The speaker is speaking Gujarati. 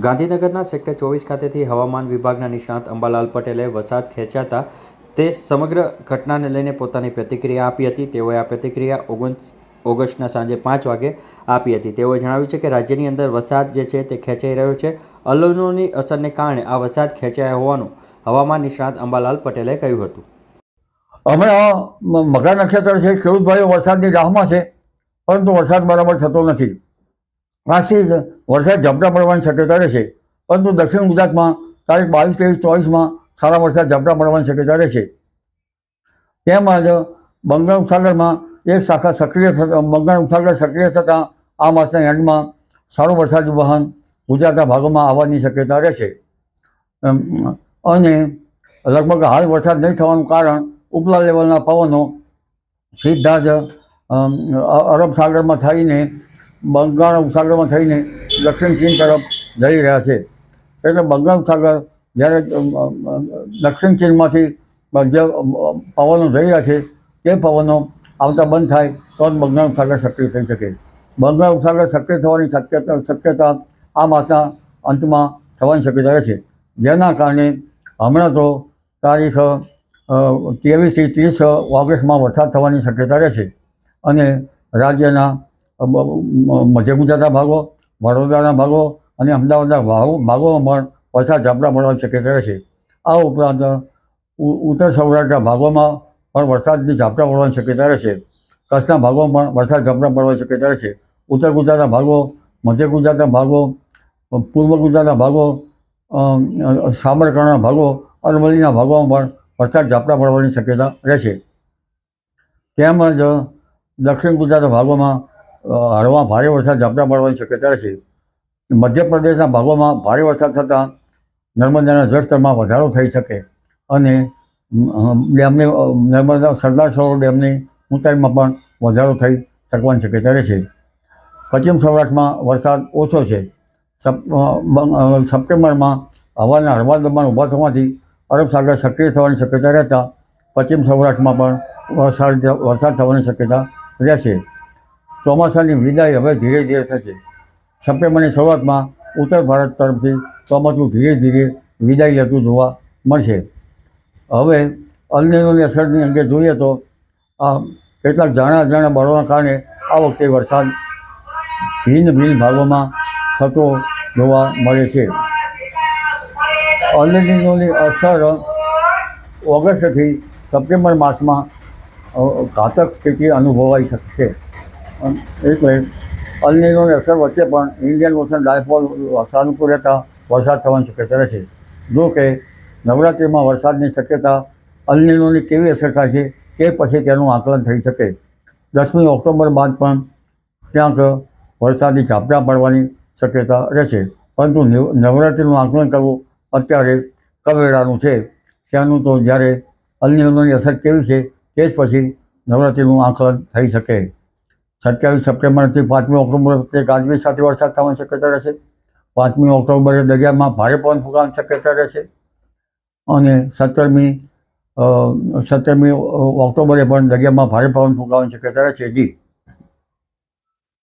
ગાંધીનગરના સેક્ટર 24 ખાતેથી હવામાન વિભાગના નિષ્ણાત અંબાલાલ પટેલે વરસાદ ખેંચાતા તે સમગ્ર ઘટનાને લઈને પોતાની પ્રતિક્રિયા આપી હતી. તેઓએ આ પ્રતિક્રિયા 19 ઓગસ્ટના સાંજે 5 વાગે આપી હતી. તેઓએ જણાવ્યું છે કે રાજ્યની અંદર વરસાદ જે છે તે ખેંચાઈ રહ્યો છે. અલ નીનોની અસરને કારણે આ વરસાદ ખેંચાયા હોવાનું હવામાન નિષ્ણાત અંબાલાલ પટેલે કહ્યું હતું. હમણાં મઘા નક્ષત્ર છે, ખેડૂત ભાઈઓ વરસાદની રાહમાં છે, પરંતુ વરસાદ બરાબર થતો નથી. આજથી જ વરસાદ ઝાપટા પડવાની શક્યતા રહેશે, પરંતુ દક્ષિણ ગુજરાતમાં તારીખ 22, 23, 24માં સારા વરસાદ ઝાપટા પડવાની શક્યતા રહેશે. તેમજ બંગાળ ઉપસાગરમાં એક શાખા સક્રિય બંગાળ ઉપસાગર સક્રિય થતાં આ માસના એન્ડમાં સારો વરસાદી વહન ગુજરાતના ભાગોમાં આવવાની શક્યતા રહેશે. અને લગભગ હાલ વરસાદ નહીં થવાનું કારણ ઉપલા લેવલના પવનો સીધા જ અરબ સાગરમાં થઈને બંગાળ ઉપસાગરમાં થઈને દક્ષિણ ચીન તરફ જઈ રહ્યા છે. એટલે બંગાળ ઉપસાગર જ્યારે દક્ષિણ ચીનમાંથી જે પવનો જઈ રહ્યા છે તે પવનો આવતા બંધ થાય તો જ બંગાળ ઉપસાગર સક્રિય થઈ શકે. બંગાળ ઉપસાગર સક્રિય થવાની શક્યતા આ માસના અંતમાં થવાની શક્યતા રહેશે, જેના કારણે હમણાં તો તારીખ 23થી 30 ઓગસ્ટમાં વરસાદ થવાની શક્યતા રહેશે. અને રાજ્યના મધ્ય ગુજરાતના ભાગો, વડોદરાના ભાગો અને અમદાવાદના ભાગોમાં પણ વરસાદ ઝાપટા પડવાની શક્યતા રહેશે. આ ઉપરાંત ઉત્તર સૌરાષ્ટ્રના ભાગોમાં પણ વરસાદની ઝાપટા પડવાની શક્યતા રહેશે. કચ્છના ભાગોમાં પણ વરસાદ ઝાપટા પડવાની શક્યતા રહેશે. ઉત્તર ગુજરાતના ભાગો, મધ્ય ગુજરાતના ભાગો, પૂર્વ ગુજરાતના ભાગો, સાબરકાંઠાના ભાગો, અરવલ્લીના ભાગોમાં પણ વરસાદ ઝાપટા પડવાની શક્યતા રહેશે. તેમજ દક્ષિણ ગુજરાતના ભાગોમાં હળવા ભારે વરસાદ ઝાપટા પડવાની શક્યતા રહેશે. મધ્યપ્રદેશના ભાગોમાં ભારે વરસાદ થતાં નર્મદાના જળસ્તરમાં વધારો થઈ શકે અને ડેમની નર્મદા સરદાર સરોવર ડેમની ઊંચાઈમાં પણ વધારો થઈ શકવાની શક્યતા રહેશે. પશ્ચિમ સૌરાષ્ટ્રમાં વરસાદ ઓછો છે. સપ્ટેમ્બરમાં હવાના હળવા દબાણ ઊભા થવાથી અરબ સાગર સક્રિય થવાની શક્યતા રહેતા પશ્ચિમ સૌરાષ્ટ્રમાં પણ વરસાદ થવાની શક્યતા રહેશે. ચોમાસાની વિદાય હવે ધીરે ધીરે થશે. સપ્ટેમ્બરની શરૂઆતમાં ઉત્તર ભારત તરફથી ચોમાસું ધીરે ધીરે વિદાય લેતું જોવા મળશે. હવે અલ નીનોની અસરની અંગે જોઈએ તો કેટલાક જાણા બળોના કારણે આ વખતે વરસાદ ભિન્ન ભાગોમાં થતો જોવા મળે છે. અલ નીનોની અસર ઓગસ્ટથી સપ્ટેમ્બર માસમાં ઘાતક સ્થિતિ અનુભવાઈ શકશે. એટલે અલ નીનોની અસર વચ્ચે પણ ઇન્ડિયન ઓશન ડાયપોલ સાનુકૂળ રહેતા વરસાદ થવાની શક્યતા રહે છે. જો કે નવરાત્રિમાં વરસાદની શક્યતા અલ નીનોની કેવી અસર થાય છે તે પછી તેનું આકલન થઈ શકે. 10મી ઓક્ટોબર બાદ પણ ક્યાંક વરસાદી ઝાપટા પડવાની શક્યતા રહેશે, પરંતુ નવરાત્રિનું આકલન કરવું અત્યારે કવેરાનું છે. ત્યાંનું તો જ્યારે અલ નીનોની અસર કેવી છે તે જ પછી નવરાત્રિનું આકલન થઈ શકે. 27 સપ્ટેમ્બરથી 5મી ઓક્ટોબર વચ્ચે ગાજવીજ સાથે વરસાદ થવાની શક્યતા રહેશે. 5મી ઓક્ટોબરે દરિયામાં ભારે પવન ફૂંકાવાની શક્યતા રહેશે અને 17મી ઓક્ટોબરે પણ દરિયામાં ભારે પવન ફૂંકાવાની શક્યતા રહેશે. જી.